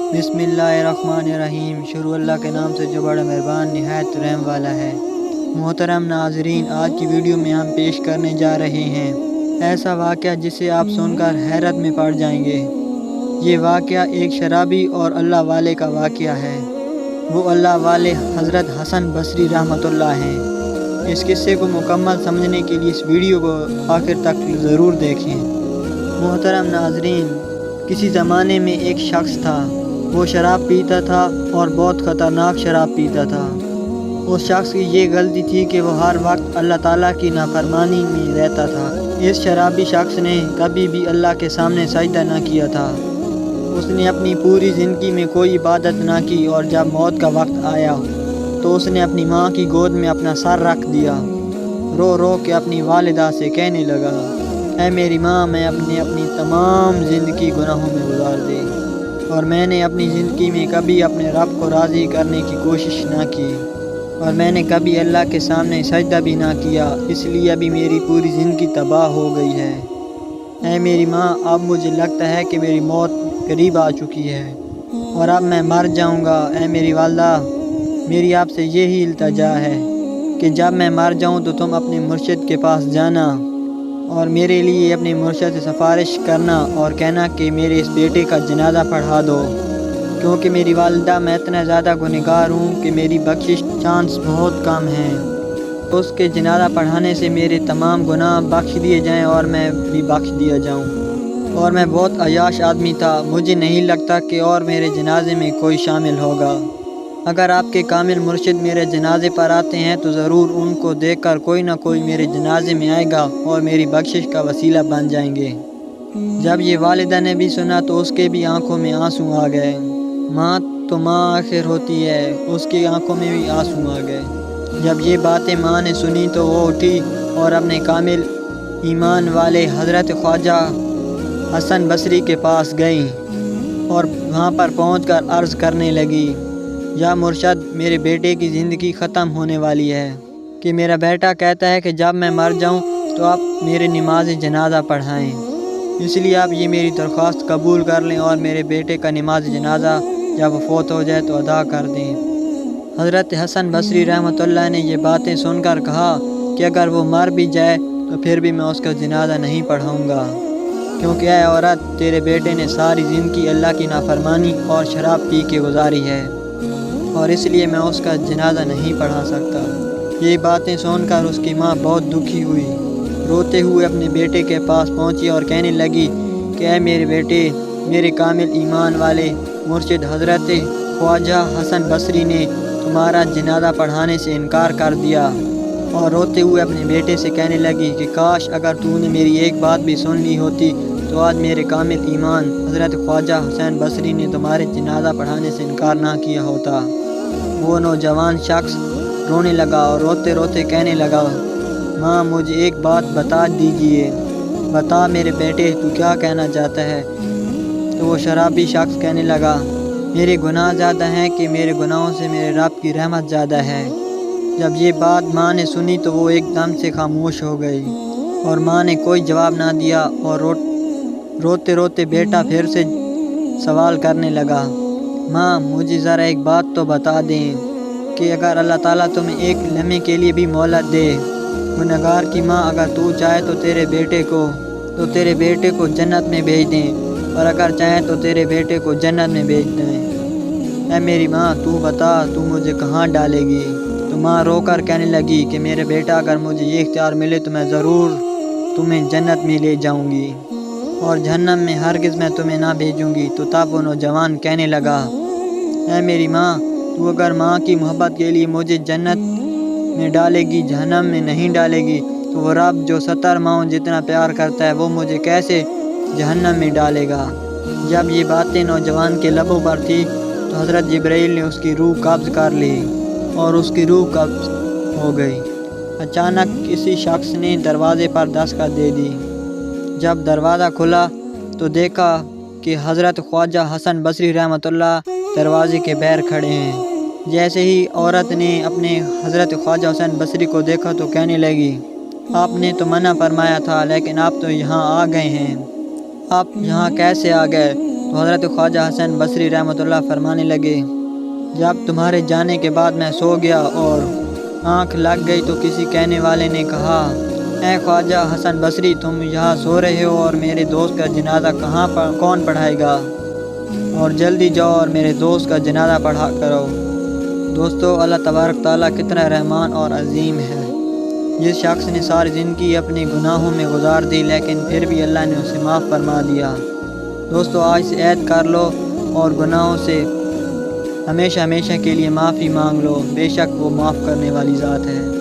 बिस्मिल्लाहिर्रहमानिर्रहीम। शुरू अल्लाह के नाम से जो बड़ा मेहरबान निहायत रहम वाला है। मोहतरम नाजरीन, आज की वीडियो में हम पेश करने जा रहे हैं ऐसा वाक़या जिसे आप सुनकर हैरत में पड़ जाएंगे। ये वाक़या एक शराबी और अल्लाह वाले का वाक़या है। वो अल्लाह वाले हज़रत हसन बसरी रहमतुल्लाह हैं। इस किस्से को मुकम्मल समझने के लिए इस वीडियो को आखिर तक ज़रूर देखें। मोहतरम नाजरीन, किसी ज़माने में एक शख्स था। वो शराब पीता था और बहुत ख़तरनाक शराब पीता था। उस शख्स की ये गलती थी कि वो हर वक्त अल्लाह ताला की नाफरमानी में रहता था। इस शराबी शख्स ने कभी भी अल्लाह के सामने सजदा न किया था। उसने अपनी पूरी ज़िंदगी में कोई इबादत ना की और जब मौत का वक्त आया तो उसने अपनी माँ की गोद में अपना सर रख दिया। रो रो के अपनी वालिदा से कहने लगा, ऐ मेरी माँ, मैं अपनी तमाम ज़िंदगी गुनाहों में गुजार दी और मैंने अपनी ज़िंदगी में कभी अपने रब को राज़ी करने की कोशिश ना की और मैंने कभी अल्लाह के सामने सजदा भी ना किया, इसलिए अभी मेरी पूरी ज़िंदगी तबाह हो गई है। ऐ मेरी माँ, अब मुझे लगता है कि मेरी मौत करीब आ चुकी है और अब मैं मर जाऊँगा। ऐ मेरी वालिदा, मेरी आपसे यही इल्तिजा है कि जब मैं मर जाऊँ तो तुम अपने मुर्शिद के पास जाना और मेरे लिए अपने मुर्शिद से सिफारिश करना और कहना कि मेरे इस बेटे का जनाजा पढ़ा दो, क्योंकि मेरी वालिदा, मैं इतना ज़्यादा गुनहगार हूँ कि मेरी बख्शिश चांस बहुत कम है। तो उसके जनाजा पढ़ाने से मेरे तमाम गुनाह बख्श दिए जाएं और मैं भी बख्श दिया जाऊँ। और मैं बहुत अयाश आदमी था, मुझे नहीं लगता कि और मेरे जनाजे में कोई शामिल होगा। अगर आपके कामिल मुर्शिद मेरे जनाजे पर आते हैं तो ज़रूर उनको देखकर कोई ना कोई मेरे जनाजे में आएगा और मेरी बख्शिश का वसीला बन जाएंगे। जब ये वालिदा ने भी सुना तो उसके भी आंखों में आंसू आ गए। माँ तो माँ आखिर होती है, उसकी आंखों में भी आंसू आ गए। जब ये बातें माँ ने सुनी तो वो उठी और अपने कामिल ईमान वाले हज़रत ख्वाजा हसन बसरी के पास गई और वहाँ पर पहुँचकर अर्ज़ करने लगी, या मुर्शद, मेरे बेटे की ज़िंदगी ख़त्म होने वाली है कि मेरा बेटा कहता है कि जब मैं मर जाऊं तो आप मेरे नमाज जनाजा पढ़ाएं। इसलिए आप ये मेरी दरख्वास्त कबूल कर लें और मेरे बेटे का नमाज जनाजा जब वो फौत हो जाए तो अदा कर दें। हज़रत हसन बसरी रहमतुल्लाह ने ये बातें सुनकर कहा कि अगर वो मर भी जाए तो फिर भी मैं उसका जनाजा नहीं पढ़ाऊँगा, क्योंकि ऐ औरत, तेरे बेटे ने सारी ज़िंदगी अल्लाह की नाफरमानी और शराब पी के गुजारी है और इसलिए मैं उसका जनाजा नहीं पढ़ा सकता। ये बातें सुनकर उसकी माँ बहुत दुखी हुई। रोते हुए अपने बेटे के पास पहुँची और कहने लगी कि ऐ मेरे बेटे, मेरे कामिल ईमान वाले मुर्शिद हज़रत ख्वाजा हसन बसरी ने तुम्हारा जनाजा पढ़ाने से इनकार कर दिया। और रोते हुए अपने बेटे से कहने लगी कि काश अगर तूने मेरी एक बात भी सुन ली होती तो आज मेरे कामिल ईमान हज़रत ख्वाजा हुसैन बसरी ने तुम्हारे जनाजा पढ़ाने से इनकार ना किया होता। वो नौजवान शख्स रोने लगा और रोते रोते कहने लगा, माँ, मुझे एक बात बता दीजिए, बता मेरे बेटे, तू क्या कहना चाहता है? तो वो शराबी शख्स कहने लगा, मेरे गुनाह ज़्यादा हैं कि मेरे गुनाहों से मेरे रब की रहमत ज़्यादा है। जब ये बात माँ ने सुनी तो वो एकदम से खामोश हो गई और माँ ने कोई जवाब ना दिया और रोते रोते बेटा फिर से सवाल करने लगा, माँ, मुझे ज़रा एक बात तो बता दें कि अगर अल्लाह ताला तुम्हें एक लम्हे के लिए भी मोहलत दे, गुनहगार की माँ, अगर तू चाहे तो तेरे बेटे को जन्नत में भेज दें और अगर चाहे तो तेरे बेटे को जन्नत में भेज दें। ऐ मेरी माँ, तू बता, तू मुझे कहाँ डालेगी? तो माँ रोकर कहने लगी कि मेरे बेटा, अगर मुझे ये इख्तियार मिले तो मैं ज़रूर तुम्हें जन्नत में ले जाऊँगी और जहन्नम में हरगिज़ मैं तुम्हें ना भेजूँगी। तो तब वो नौजवान कहने लगा, ऐ मेरी माँ, तू अगर माँ की मोहब्बत के लिए मुझे जन्नत में डालेगी, जहन्नम में नहीं डालेगी, तो वो रब जो 70 माओं जितना प्यार करता है वो मुझे कैसे जहन्नम में डालेगा? जब ये बातें नौजवान के लबों पर थी तो हज़रत जिब्राइल ने उसकी रूह कब्ज़ कर ली और उसकी रूह कब्ज़ हो गई। अचानक किसी शख्स ने दरवाज़े पर दस्तक दे दी। जब दरवाज़ा खुला तो देखा कि हज़रत ख्वाजा हसन बसरी रहमतुल्लाह दरवाज़े के बाहर खड़े हैं। जैसे ही औरत ने अपने हज़रत ख्वाजा हुसैन बसरी को देखा तो कहने लगी, आपने तो मना फरमाया था लेकिन आप तो यहाँ आ गए हैं, आप यहाँ कैसे आ गए? تو حضرت خواجہ حسن بصری رحمۃ اللہ فرمانے لگے، جب تمہارے جانے کے بعد میں سو گیا اور آنکھ لگ گئی تو کسی کہنے والے نے کہا، اے خواجہ حسن بصری، تم یہاں سو رہے ہو اور میرے دوست کا جنازہ کون پڑھائے گا؟ اور جلدی جاؤ اور میرے دوست کا جنازہ پڑھا کرو۔ دوستو، اللہ تبارک تعالیٰ کتنا رحمان اور عظیم ہے۔ جس شخص نے ساری زندگی اپنے گناہوں میں گزار دی لیکن پھر بھی اللہ نے اسے معاف فرما دیا۔ دوستو، آج سے عہد کر لو اور گناہوں سے ہمیشہ کے لیے معافی مانگ لو، بے شک وہ معاف کرنے والی ذات ہے۔